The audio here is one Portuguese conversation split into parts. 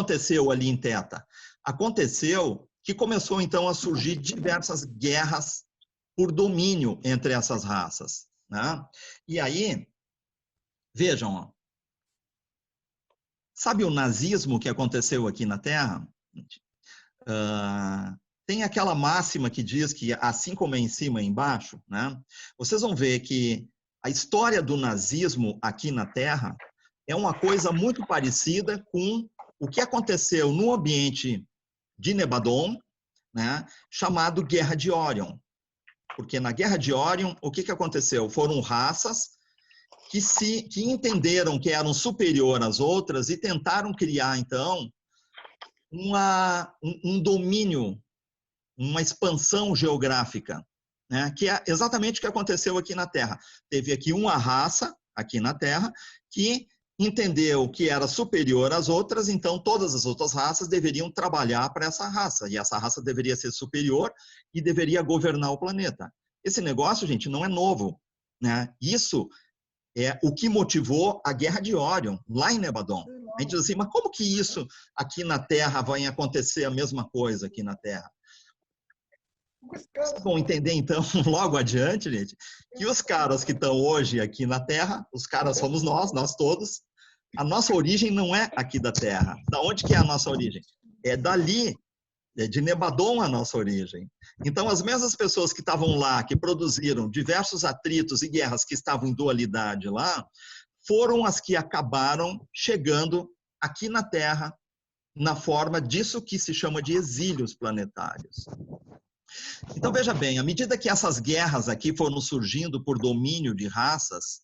aconteceu ali em Teta? Aconteceu que começou, então, a surgir diversas guerras por domínio entre essas raças, né? E aí, vejam, ó, sabe o nazismo que aconteceu aqui na Terra? Tem aquela máxima que diz que assim como é em cima, é embaixo, né? Vocês vão ver que a história do nazismo aqui na Terra é uma coisa muito parecida com o que aconteceu no ambiente de Nebadon, né, chamado Guerra de Órion. Porque na Guerra de Órion, o que aconteceu? Foram raças que entenderam que eram superior às outras e tentaram criar, então, um domínio, uma expansão geográfica, né? Que é exatamente o que aconteceu aqui na Terra. Teve aqui uma raça, aqui na Terra, que entendeu que era superior às outras, então todas as outras raças deveriam trabalhar para essa raça, e essa raça deveria ser superior e deveria governar o planeta. Esse negócio, gente, não é novo, né? Isso é o que motivou a Guerra de Órion, lá em Nebadon. A gente diz assim, mas como que isso aqui na Terra vai acontecer a mesma coisa aqui na Terra? Vocês vão entender, então, logo adiante, gente, que os caras que estão hoje aqui na Terra, os caras somos nós todos, a nossa origem não é aqui da Terra. Da onde que é a nossa origem? É dali, é de Nebadon a nossa origem. Então, as mesmas pessoas que estavam lá, que produziram diversos atritos e guerras que estavam em dualidade lá, foram as que acabaram chegando aqui na Terra na forma disso que se chama de exílios planetários. Então, veja bem, à medida que essas guerras aqui foram surgindo por domínio de raças,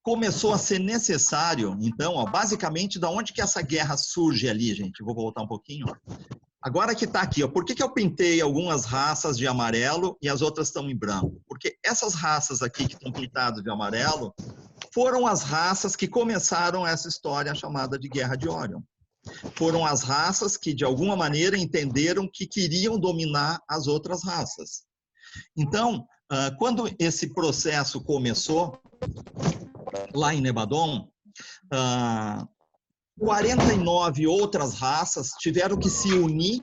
começou a ser necessário, então, ó, basicamente, da onde que essa guerra surge ali, gente? Vou voltar um pouquinho. Ó. Agora que está aqui, ó, por que eu pintei algumas raças de amarelo e as outras estão em branco? Porque essas raças aqui que estão pintadas de amarelo foram as raças que começaram essa história chamada de Guerra de Órion. Foram as raças que, de alguma maneira, entenderam que queriam dominar as outras raças. Então, quando esse processo começou, lá em Nebadon, 49 outras raças tiveram que se unir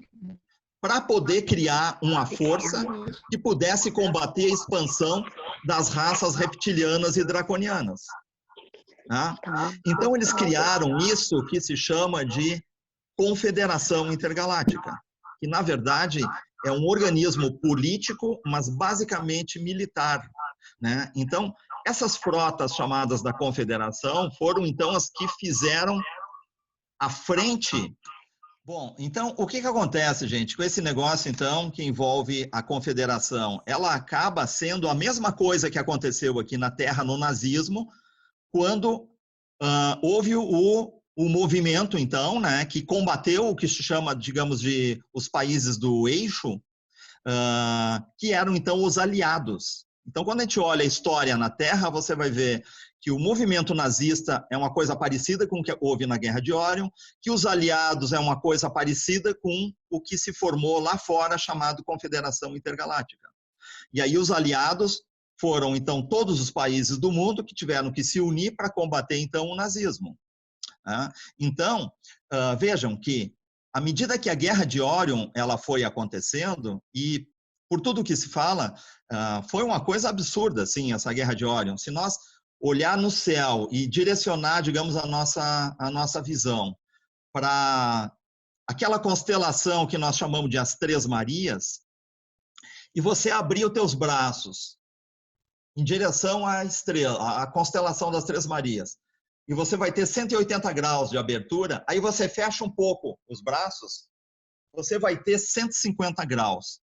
para poder criar uma força que pudesse combater a expansão das raças reptilianas e draconianas. Tá? Então, eles criaram isso que se chama de Confederação Intergaláctica, que, na verdade, é um organismo político, mas basicamente militar, né? Então, essas frotas chamadas da Confederação foram, então, as que fizeram a frente. Bom, então, o que acontece, gente, com esse negócio, então, que envolve a Confederação? Ela acaba sendo a mesma coisa que aconteceu aqui na Terra no nazismo, quando houve o movimento, então, né, que combateu o que se chama, digamos, de os países do eixo, que eram, então, os aliados. Então, quando a gente olha a história na Terra, você vai ver que o movimento nazista é uma coisa parecida com o que houve na Guerra de Órion, que os aliados é uma coisa parecida com o que se formou lá fora, chamado Confederação Intergaláctica. E aí os aliados foram, então, todos os países do mundo que tiveram que se unir para combater, então, o nazismo. Então, vejam que, à medida que a Guerra de Órion ela foi acontecendo, e por tudo que se fala, foi uma coisa absurda, assim, essa Guerra de Órion. Se nós olhar no céu e direcionar, digamos, a nossa visão para aquela constelação que nós chamamos de as Três Marias, e você abrir os teus braços em direção à estrela, à constelação das Três Marias, e você vai ter 180 graus de abertura, aí você fecha um pouco os braços, você vai ter 150 graus.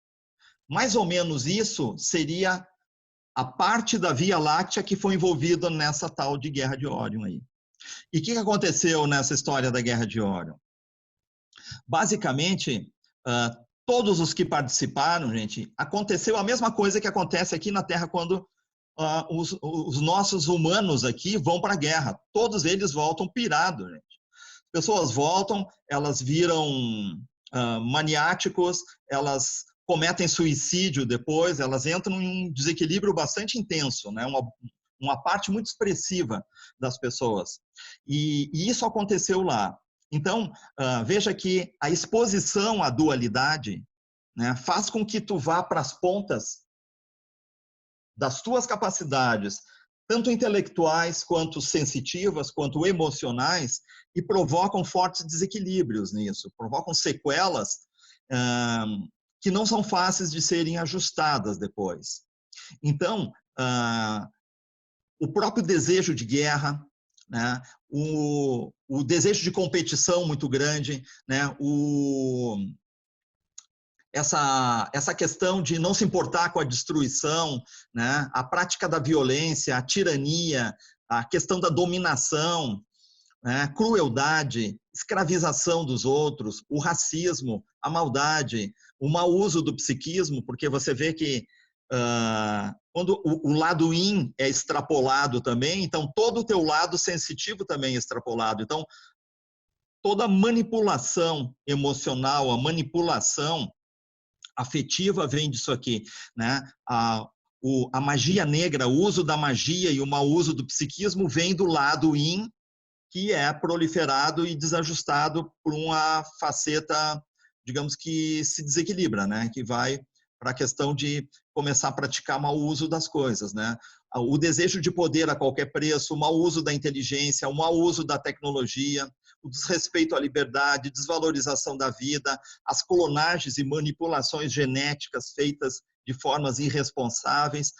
Mais ou menos isso seria a parte da Via Láctea que foi envolvida nessa tal de Guerra de Órion aí. E o que aconteceu nessa história da Guerra de Órion? Basicamente, todos os que participaram, gente, aconteceu a mesma coisa que acontece aqui na Terra quando os nossos humanos aqui vão para a guerra. Todos eles voltam pirados, gente. As pessoas voltam, elas viram maniáticos, elas cometem suicídio depois, elas entram em um desequilíbrio bastante intenso, né? Uma parte muito expressiva das pessoas. E isso aconteceu lá. Então, veja que a exposição à dualidade, né, faz com que tu vá para as pontas das tuas capacidades, tanto intelectuais, quanto sensitivas, quanto emocionais, e provocam fortes desequilíbrios nisso, provocam sequelas que não são fáceis de serem ajustadas depois. Então, o próprio desejo de guerra, né, o desejo de competição muito grande, né, essa questão de não se importar com a destruição, né, a prática da violência, a tirania, a questão da dominação, né, crueldade, escravização dos outros, o racismo, a maldade, o mau uso do psiquismo, porque você vê que quando o lado yin é extrapolado também, então todo o teu lado sensitivo também é extrapolado. Então, toda manipulação emocional, a manipulação afetiva vem disso aqui, né? A magia negra, o uso da magia e o mau uso do psiquismo vem do lado yin, que é proliferado e desajustado por uma faceta, digamos que se desequilibra, né? Que vai para a questão de começar a praticar mau uso das coisas, né? O desejo de poder a qualquer preço, o mau uso da inteligência, o mau uso da tecnologia, o desrespeito à liberdade, desvalorização da vida, as clonagens e manipulações genéticas feitas de formas irresponsáveis.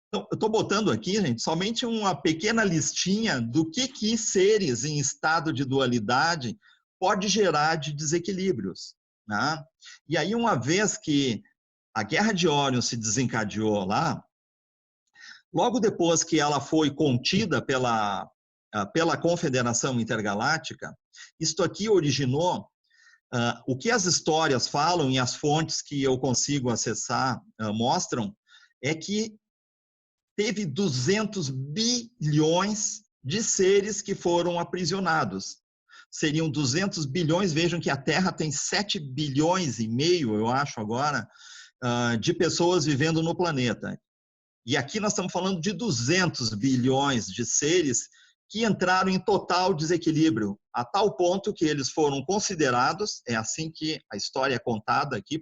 Então, eu estou botando aqui, gente, somente uma pequena listinha do que seres em estado de dualidade pode gerar de desequilíbrios, né? E aí, uma vez que a Guerra de Órion se desencadeou lá, logo depois que ela foi contida pela Confederação Intergaláctica, isto aqui originou o que as histórias falam e as fontes que eu consigo acessar mostram é que teve 200 bilhões de seres que foram aprisionados. Seriam 200 bilhões, vejam que a Terra tem 7 bilhões e meio, eu acho agora, de pessoas vivendo no planeta. E aqui nós estamos falando de 200 bilhões de seres que entraram em total desequilíbrio, a tal ponto que eles foram considerados, é assim que a história é contada aqui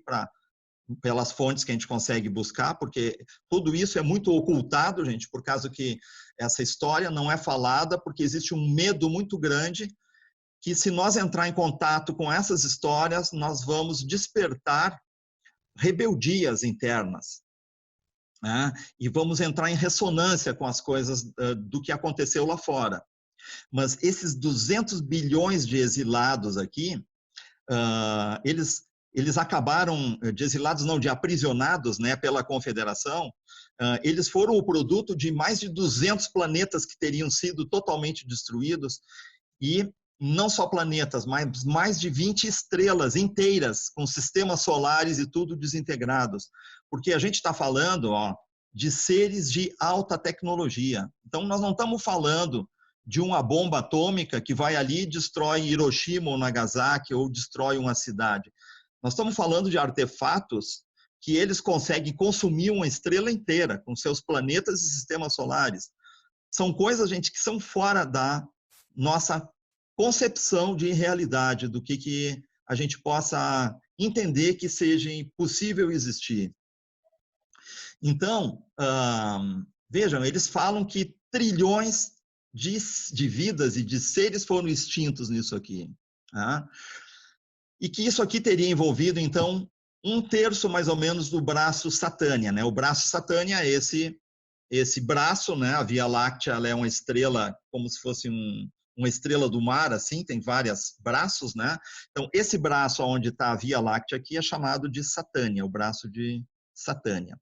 pelas fontes que a gente consegue buscar, porque tudo isso é muito ocultado, gente, por causa que essa história não é falada, porque existe um medo muito grande que se nós entrar em contato com essas histórias, nós vamos despertar rebeldias internas, né? E vamos entrar em ressonância com as coisas do que aconteceu lá fora. Mas esses 200 bilhões de exilados aqui, eles acabaram, de exilados não, de aprisionados, né, pela Confederação, eles foram o produto de mais de 200 planetas que teriam sido totalmente destruídos, e não só planetas, mas mais de 20 estrelas inteiras, com sistemas solares e tudo desintegrados. Porque a gente está falando de seres de alta tecnologia. Então, nós não estamos falando de uma bomba atômica que vai ali e destrói Hiroshima ou Nagasaki ou destrói uma cidade. Nós estamos falando de artefatos que eles conseguem consumir uma estrela inteira com seus planetas e sistemas solares. São coisas, gente, que são fora da nossa concepção de realidade, do que a gente possa entender que seja possível existir. Então, vejam, eles falam que trilhões de vidas e de seres foram extintos nisso aqui. Tá? E que isso aqui teria envolvido, então, 1/3 mais ou menos do braço Satânia, né? O braço Satânia é esse braço, né? A Via Láctea, ela é uma estrela, como se fosse uma estrela do mar, assim, tem vários braços, né? Então, esse braço onde está a Via Láctea aqui é chamado de Satânia, o braço de Satânia.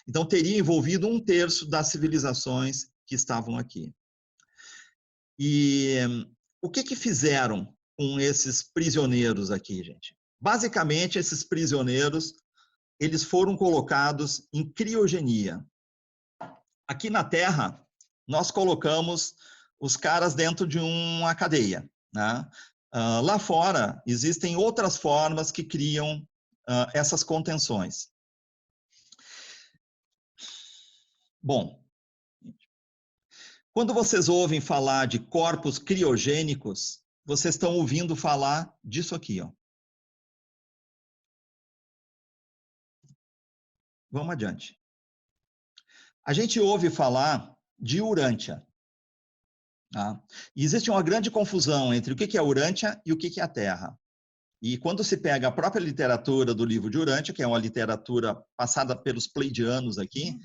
Então, teria envolvido 1/3 das civilizações que estavam aqui. E o que fizeram com esses prisioneiros aqui, gente? Basicamente, esses prisioneiros, eles foram colocados em criogenia. Aqui na Terra, nós colocamos os caras dentro de uma cadeia, né? Lá fora, existem outras formas que criam essas contenções. Bom, quando vocês ouvem falar de corpos criogênicos, vocês estão ouvindo falar disso aqui, ó. Vamos adiante. A gente ouve falar de Urântia. Tá? E existe uma grande confusão entre o que é Urântia e o que é a Terra. E quando se pega a própria literatura do livro de Urântia, que é uma literatura passada pelos pleidianos aqui,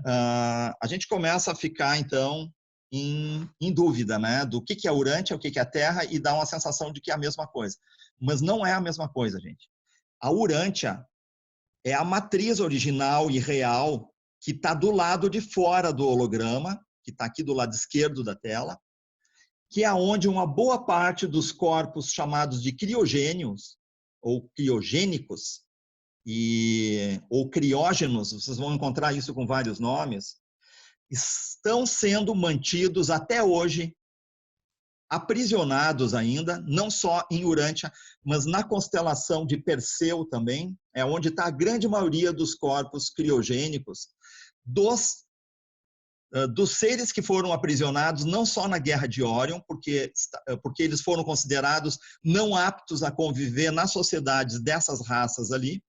a gente começa a ficar, então, em dúvida, né? Do que é Urântia, o que é a Terra, e dá uma sensação de que é a mesma coisa. Mas não é a mesma coisa, gente. A Urântia é a matriz original e real que está do lado de fora do holograma, que está aqui do lado esquerdo da tela, que é onde uma boa parte dos corpos chamados de criogênios, ou criogênicos, ou criógenos, vocês vão encontrar isso com vários nomes, estão sendo mantidos até hoje, aprisionados ainda, não só em Urântia, mas na constelação de Perseu também, é onde está a grande maioria dos corpos criogênicos, dos seres que foram aprisionados, não só na Guerra de Órion, porque eles foram considerados não aptos a conviver nas sociedades dessas raças ali,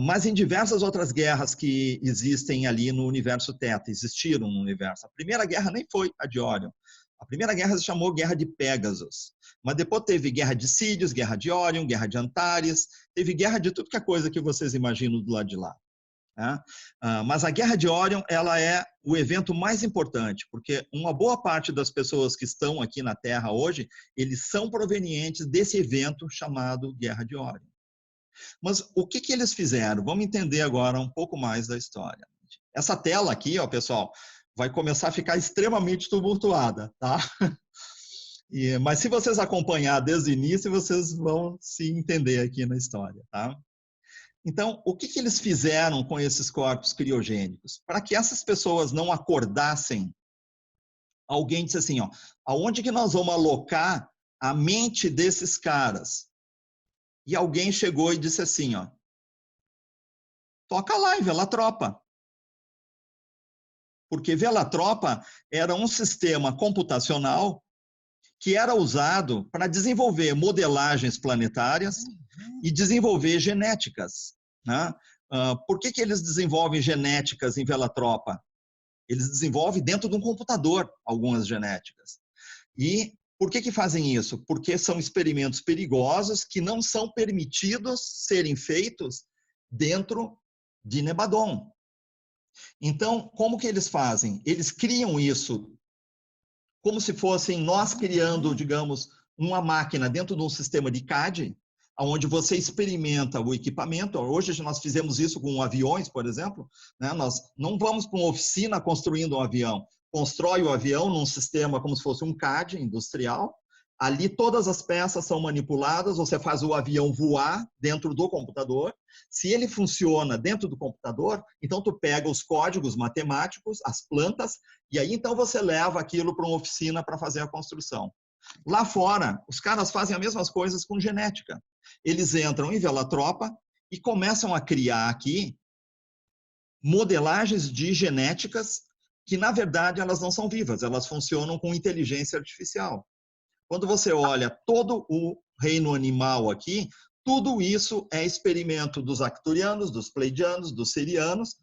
mas em diversas outras guerras que existem ali no universo Teta, existiram no universo. A primeira guerra nem foi a de Órion. A primeira guerra se chamou Guerra de Pégasos, mas depois teve Guerra de Sírios, Guerra de Órion, Guerra de Antares, teve guerra de tudo que é coisa que vocês imaginam do lado de lá. Mas a Guerra de Órion, ela é o evento mais importante, porque uma boa parte das pessoas que estão aqui na Terra hoje, eles são provenientes desse evento chamado Guerra de Órion. Mas o que eles fizeram? Vamos entender agora um pouco mais da história. Essa tela aqui, ó, pessoal, vai começar a ficar extremamente tumultuada, tá? Mas se vocês acompanhar desde o início, vocês vão se entender aqui na história, tá? Então, o que eles fizeram com esses corpos criogênicos? Para que essas pessoas não acordassem, alguém disse assim, ó, aonde que nós vamos alocar a mente desses caras? E alguém chegou e disse assim, ó, toca lá em Velatropa. Porque Velatropa era um sistema computacional que era usado para desenvolver modelagens planetárias e desenvolver genéticas. Né? Por que eles desenvolvem genéticas em Velatropa? Eles desenvolvem dentro de um computador algumas genéticas. E por que fazem isso? Porque são experimentos perigosos que não são permitidos serem feitos dentro de Nebadon. Então, como que eles fazem? Eles criam isso como se fossem nós criando, digamos, uma máquina dentro de um sistema de CAD, onde você experimenta o equipamento. Hoje nós fizemos isso com aviões, por exemplo. Né? Nós não vamos para uma oficina construindo um avião. Constrói o avião num sistema como se fosse um CAD industrial. Ali todas as peças são manipuladas, você faz o avião voar dentro do computador. Se ele funciona dentro do computador, então tu pega os códigos matemáticos, as plantas, e aí então você leva aquilo para uma oficina para fazer a construção. Lá fora, os caras fazem as mesmas coisas com genética. Eles entram em Velatropa e começam a criar aqui modelagens de genéticas que, na verdade, elas não são vivas, elas funcionam com inteligência artificial. Quando você olha todo o reino animal aqui, tudo isso é experimento dos Arcturianos, dos Pleidianos, dos Sirianos,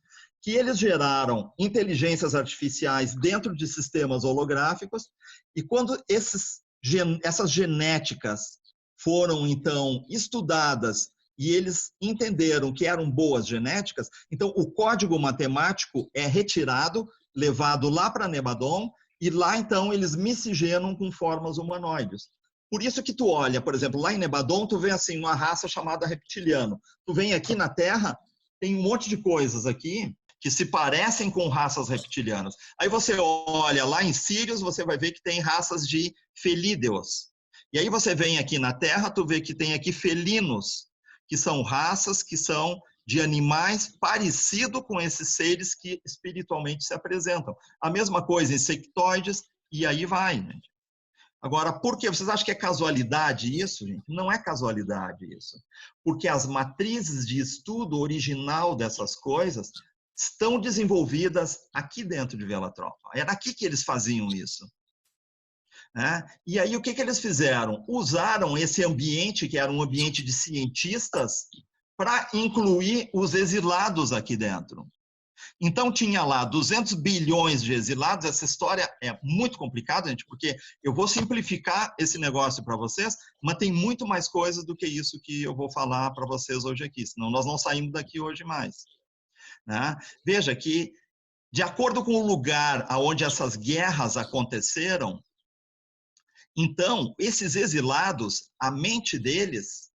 que eles geraram inteligências artificiais dentro de sistemas holográficos, e quando essas genéticas foram, então, estudadas e eles entenderam que eram boas genéticas, então o código matemático é retirado, levado lá para Nebadon, e lá, então, eles miscigenam com formas humanoides. Por isso que tu olha, por exemplo, lá em Nebadon, tu vê assim, uma raça chamada reptiliano. Tu vem aqui na Terra, tem um monte de coisas aqui que se parecem com raças reptilianas. Aí você olha lá em Sírios, você vai ver que tem raças de felídeos. E aí você vem aqui na Terra, tu vê que tem aqui felinos, que são raças que são de animais parecido com esses seres que espiritualmente se apresentam. A mesma coisa, insectoides, e aí vai, gente. Agora, por que? Vocês acham que é casualidade isso, gente? Não é casualidade isso. Porque as matrizes de estudo original dessas coisas estão desenvolvidas aqui dentro de Velatropa. Era aqui que eles faziam isso. né? E aí o que eles fizeram? Usaram esse ambiente, que era um ambiente de cientistas, para incluir os exilados aqui dentro. Então, tinha lá 200 bilhões de exilados. Essa história é muito complicada, gente, porque eu vou simplificar esse negócio para vocês, mas tem muito mais coisas do que isso que eu vou falar para vocês hoje aqui, senão nós não saímos daqui hoje mais, né? Veja que, de acordo com o lugar onde essas guerras aconteceram, então, esses exilados, a mente deles,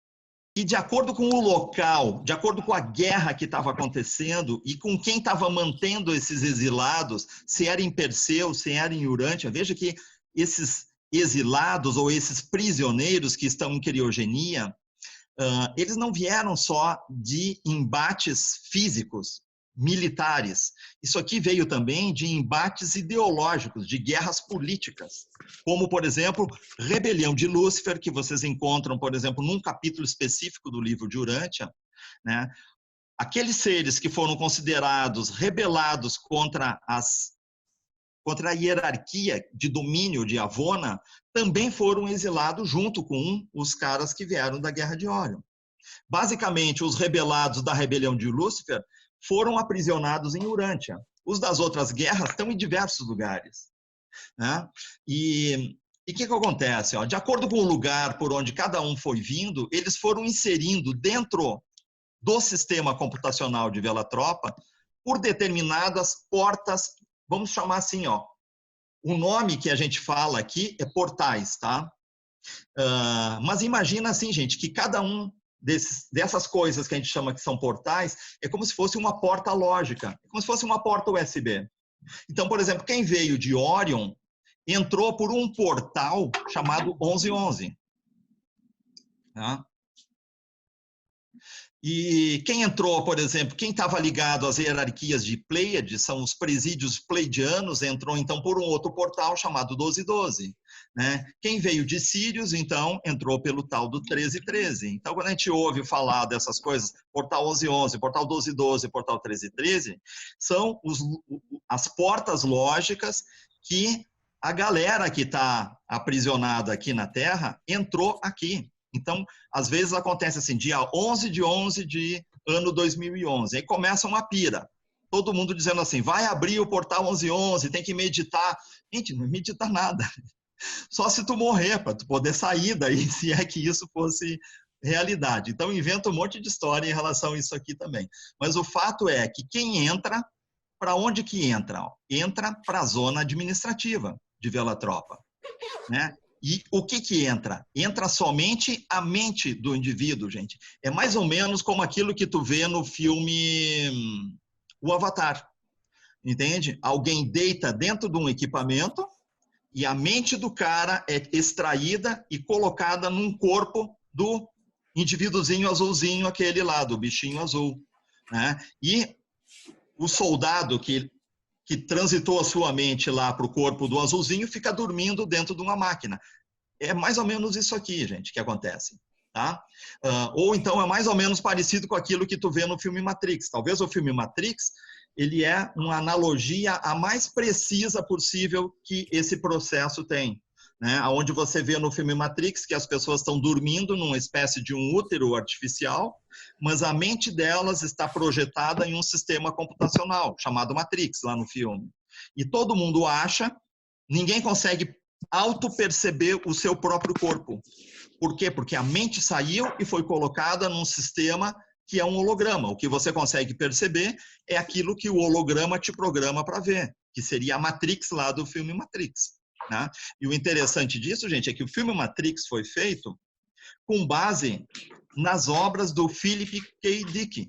e de acordo com o local, de acordo com a guerra que estava acontecendo e com quem estava mantendo esses exilados, se era em Perseu, se era em Urântia, veja que esses exilados ou esses prisioneiros que estão em criogenia, eles não vieram só de embates físicos, militares. Isso aqui veio também de embates ideológicos, de guerras políticas, como, por exemplo, Rebelião de Lúcifer, que vocês encontram, por exemplo, num capítulo específico do livro de Urântia, né? Aqueles seres que foram considerados rebelados contra a hierarquia de domínio de Avona, também foram exilados junto com os caras que vieram da Guerra de Órion. Basicamente, os rebelados da Rebelião de Lúcifer foram aprisionados em Urântia. Os das outras guerras estão em diversos lugares, né? E o que acontece? De acordo com o lugar por onde cada um foi vindo, eles foram inserindo dentro do sistema computacional de Velatropa por determinadas portas, vamos chamar assim, o nome que a gente fala aqui é portais, tá? Mas imagina assim, gente, que cada um dessas coisas que a gente chama que são portais é como se fosse uma porta lógica, é como se fosse uma porta USB. Então, por exemplo, quem veio de Orion entrou por um portal chamado 1111. Tá? E quem entrou, por exemplo, quem estava ligado às hierarquias de Pleiades, são os presídios pleidianos, entrou então por um outro portal chamado 1212. Né? Quem veio de Sírios, então, entrou pelo tal do 1313. Então, quando a gente ouve falar dessas coisas, portal 1111, portal 1212, portal 1313, são as portas lógicas que a galera que está aprisionada aqui na Terra entrou aqui. Então, às vezes acontece assim, dia 11 de 11 de ano 2011, aí começa uma pira. Todo mundo dizendo assim, vai abrir o portal 1111, tem que meditar. Gente, não medita nada. Só se tu morrer, para tu poder sair daí, se é que isso fosse realidade. Então, inventa um monte de história em relação a isso aqui também. Mas o fato é que quem entra, para onde que entra? Entra para a zona administrativa de Velatropa, né? E o que entra? Entra somente a mente do indivíduo, gente. É mais ou menos como aquilo que tu vê no filme O Avatar, entende? Alguém deita dentro de um equipamento e a mente do cara é extraída e colocada num corpo do indivíduozinho azulzinho, aquele lá, do bichinho azul, né? E o soldado que transitou a sua mente lá para o corpo do azulzinho fica dormindo dentro de uma máquina. É mais ou menos isso aqui, gente, que acontece. Tá? Ou então é mais ou menos parecido com aquilo que tu vê no filme Matrix. Talvez o filme Matrix, ele é uma analogia a mais precisa possível que esse processo tem. Né? Onde você vê no filme Matrix que as pessoas estão dormindo numa espécie de um útero artificial, mas a mente delas está projetada em um sistema computacional, chamado Matrix, lá no filme. E todo mundo acha, ninguém consegue auto-perceber o seu próprio corpo. Por quê? Porque a mente saiu e foi colocada num sistema que é um holograma. O que você consegue perceber é aquilo que o holograma te programa para ver, que seria a Matrix lá do filme Matrix. Né? E o interessante disso, gente, é que o filme Matrix foi feito com base nas obras do Philip K. Dick.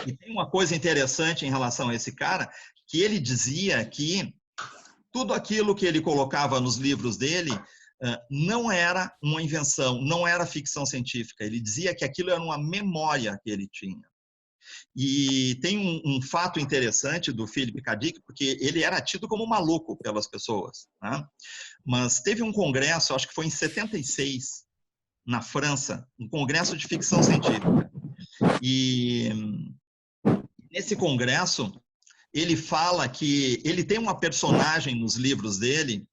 E tem uma coisa interessante em relação a esse cara, que ele dizia que tudo aquilo que ele colocava nos livros dele não era uma invenção, não era ficção científica. Ele dizia que aquilo era uma memória que ele tinha. E tem um fato interessante do Philip K. Dick, porque ele era tido como maluco pelas pessoas. Né? Mas teve um congresso, acho que foi em 76, na França, um congresso de ficção científica. E nesse congresso, ele fala que ele tem uma personagem nos livros dele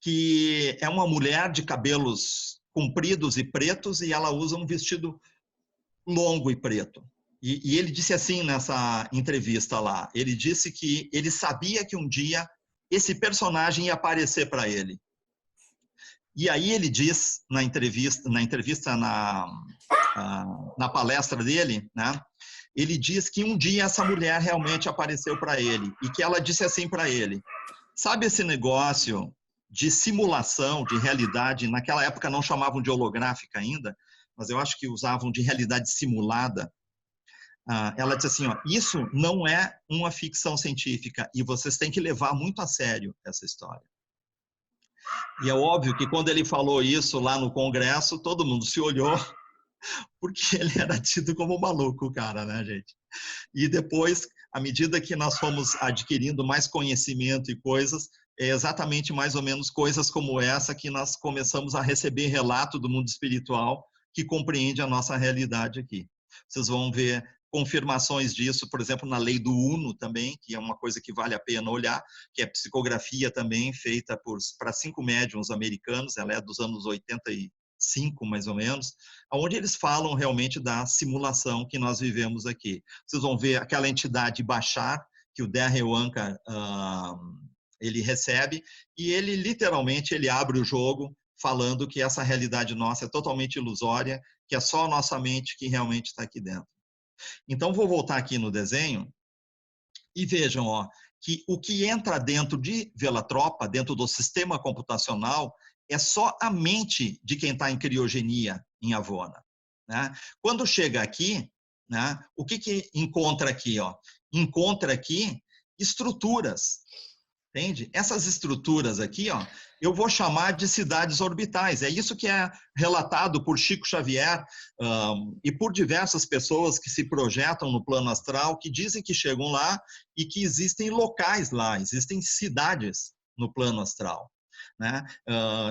que é uma mulher de cabelos compridos e pretos, e ela usa um vestido longo e preto. E ele disse assim nessa entrevista lá, ele disse que ele sabia que um dia esse personagem ia aparecer para ele. E aí ele diz na palestra dele, né? Ele diz que um dia essa mulher realmente apareceu para ele e que ela disse assim para ele: sabe esse negócio de simulação de realidade? Naquela época não chamavam de holográfica ainda, mas eu acho que usavam de realidade simulada. Ela disse assim, ó, isso não é uma ficção científica e vocês têm que levar muito a sério essa história. E é óbvio que quando ele falou isso lá no Congresso, todo mundo se olhou, porque ele era tido como maluco, cara, né, gente? E depois, à medida que nós fomos adquirindo mais conhecimento e coisas, é exatamente mais ou menos coisas como essa que nós começamos a receber relato do mundo espiritual que compreende a nossa realidade aqui. Vocês vão ver confirmações disso, por exemplo, na lei do Uno também, que é uma coisa que vale a pena olhar, que é psicografia também feita para 5 médiuns americanos, ela é dos anos 85, mais ou menos, onde eles falam realmente da simulação que nós vivemos aqui. Vocês vão ver aquela entidade Bashar, que o Derrewanka ele recebe, e ele literalmente ele abre o jogo falando que essa realidade nossa é totalmente ilusória, que é só a nossa mente que realmente está aqui dentro. Então, vou voltar aqui no desenho e vejam, ó, que o que entra dentro de Velatropa, dentro do sistema computacional, é só a mente de quem está em criogenia em Avona, né? Quando chega aqui, né, o que encontra aqui? Ó? Encontra aqui estruturas, entende? Essas estruturas aqui, ó, eu vou chamar de cidades orbitais. É isso que é relatado por Chico Xavier e por diversas pessoas que se projetam no plano astral, que dizem que chegam lá e que existem locais lá, existem cidades no plano astral, né?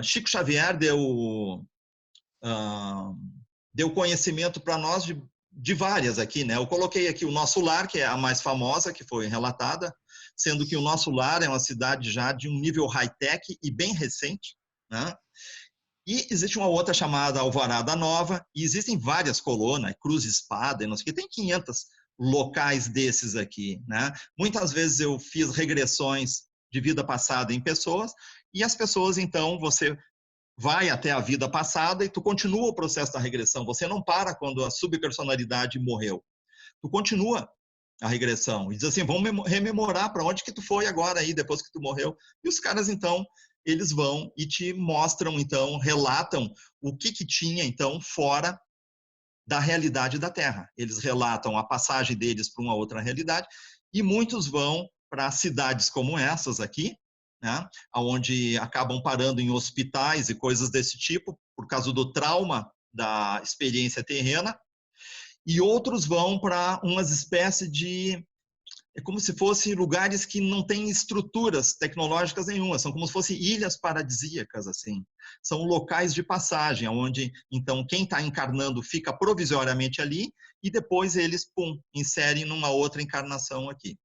Chico Xavier deu conhecimento para nós de várias aqui, né? Eu coloquei aqui o Nosso Lar, que é a mais famosa, que foi relatada, sendo que o Nosso Lar é uma cidade já de um nível high-tech e bem recente, né? E existe uma outra chamada Alvorada Nova, e existem várias colunas, Cruz Espada, e não sei o que, tem 500 locais desses aqui, né? Muitas vezes eu fiz regressões de vida passada em pessoas, e as pessoas, então, você vai até a vida passada e tu continua o processo da regressão. Você não para quando a subpersonalidade morreu. Tu continua a regressão e diz assim, vamos rememorar para onde que tu foi agora aí, depois que tu morreu. E os caras, então, eles vão e te mostram, então, relatam o que tinha, então, fora da realidade da Terra. Eles relatam a passagem deles para uma outra realidade e muitos vão para cidades como essas aqui, né, onde acabam parando em hospitais e coisas desse tipo, por causa do trauma da experiência terrena, e outros vão para umas espécies de... É como se fossem lugares que não têm estruturas tecnológicas nenhuma, são como se fossem ilhas paradisíacas, assim. São locais de passagem, onde, então, quem está encarnando fica provisoriamente ali e depois eles, pum, inserem numa outra encarnação aqui,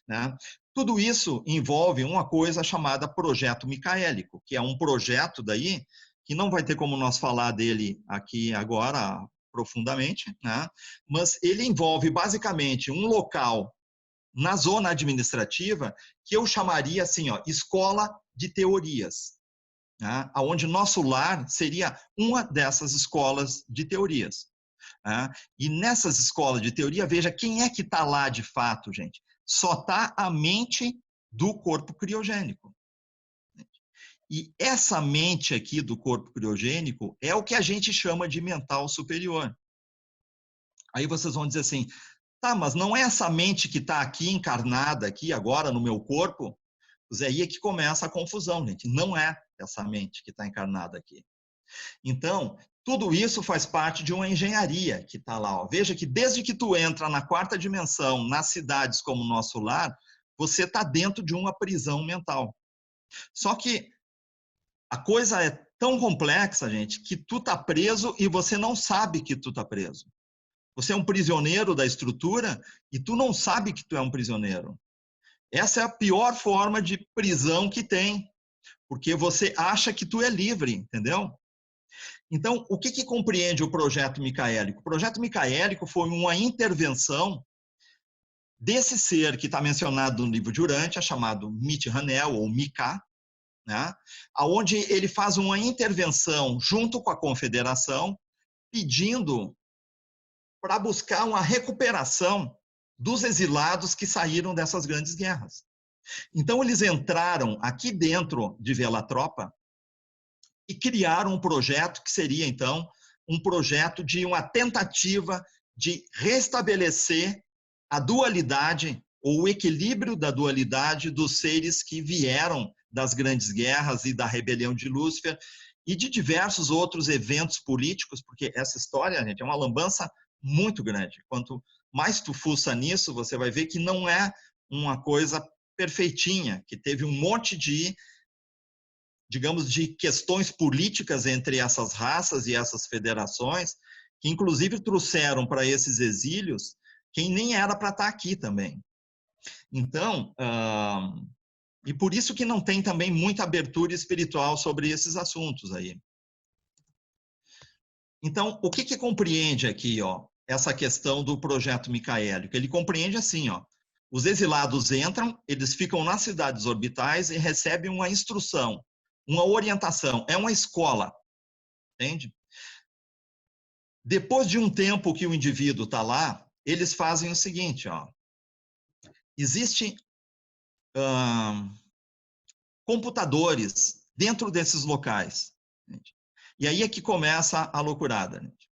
né? Tudo isso envolve uma coisa chamada projeto micaélico, que é um projeto daí que não vai ter como nós falar dele aqui agora profundamente, né? Mas ele envolve basicamente um local na zona administrativa que eu chamaria assim, ó, escola de teorias, né? Onde nosso lar seria uma dessas escolas de teorias, né? E nessas escolas de teoria, veja quem é que está lá de fato, gente. Só está a mente do corpo criogênico. E essa mente aqui do corpo criogênico é o que a gente chama de mental superior. Aí vocês vão dizer assim, tá, mas não é essa mente que está aqui encarnada, aqui agora no meu corpo? Pois aí é que começa a confusão, gente. Não é essa mente que está encarnada aqui. Então, tudo isso faz parte de uma engenharia que está lá. Ó. Veja que desde que tu entra na 4ª dimensão, nas cidades como o Nosso Lar, você está dentro de uma prisão mental. Só que a coisa é tão complexa, gente, que tu está preso e você não sabe que tu está preso. Você é um prisioneiro da estrutura e tu não sabe que tu é um prisioneiro. Essa é a pior forma de prisão que tem. porque você acha que tu é livre, entendeu? Então, o que compreende o projeto micaélico? O projeto micaélico foi uma intervenção desse ser que está mencionado no livro de Urântia, chamado Mit-Hanel, ou Mika, né? Onde ele faz uma intervenção junto com a confederação, pedindo para buscar uma recuperação dos exilados que saíram dessas grandes guerras. Então, eles entraram aqui dentro de Vela Tropa e criaram um projeto que seria, então, um projeto de uma tentativa de restabelecer a dualidade, ou o equilíbrio da dualidade dos seres que vieram das grandes guerras e da rebelião de Lúcifer e de diversos outros eventos políticos, porque essa história, gente, é uma lambança muito grande. Quanto mais tu fuça nisso, você vai ver que não é uma coisa perfeitinha, que teve um monte de, digamos, de questões políticas entre essas raças e essas federações, que inclusive trouxeram para esses exílios quem nem era para estar aqui também. Então, e por isso que não tem também muita abertura espiritual sobre esses assuntos aí. Então, o que compreende aqui, ó, essa questão do projeto micaélico? Ele compreende assim, ó, os exilados entram, eles ficam nas cidades orbitais e recebem uma instrução, uma orientação, é uma escola, entende? Depois de um tempo que o indivíduo está lá, eles fazem o seguinte, ó, existem computadores dentro desses locais. Gente. E aí é que começa a loucurada. Gente.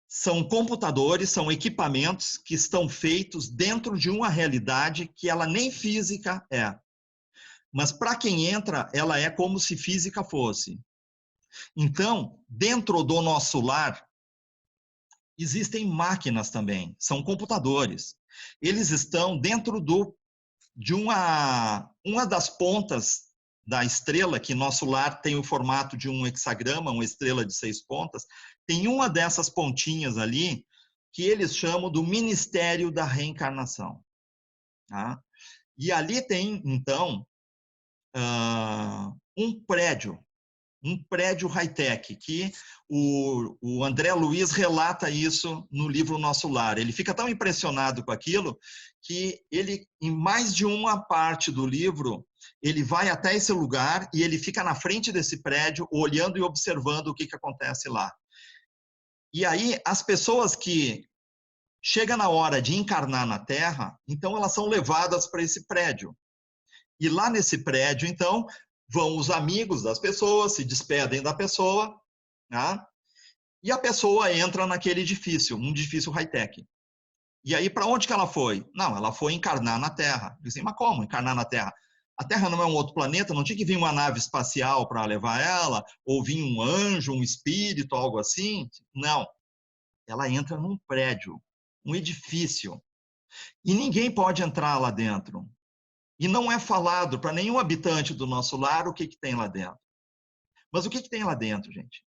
São computadores, são equipamentos que estão feitos dentro de uma realidade que ela nem física é. Mas para quem entra, ela é como se física fosse. Então, dentro do nosso lar, existem máquinas também, são computadores. Eles estão dentro de uma das pontas da estrela, que nosso lar tem o formato de um hexagrama, uma estrela de 6 pontas, tem uma dessas pontinhas ali que eles chamam do Ministério da Reencarnação. Tá? E ali tem, então, um prédio high-tech, que o André Luiz relata isso no livro Nosso Lar. Ele fica tão impressionado com aquilo que ele, em mais de uma parte do livro, ele vai até esse lugar e ele fica na frente desse prédio, olhando e observando o que acontece lá. E aí, as pessoas que chegam na hora de encarnar na Terra, então elas são levadas para esse prédio. E lá nesse prédio, então, vão os amigos das pessoas, se despedem da pessoa, tá? E a pessoa entra naquele edifício, um edifício high-tech. E aí, para onde que ela foi? Não, ela foi encarnar na Terra. Dizem, mas como encarnar na Terra? A Terra não é um outro planeta? Não tinha que vir uma nave espacial para levar ela? Ou vir um anjo, um espírito, algo assim? Não. Ela entra num prédio, um edifício. E ninguém pode entrar lá dentro. E não é falado para nenhum habitante do nosso lar o que tem lá dentro. Mas o que tem lá dentro, gente?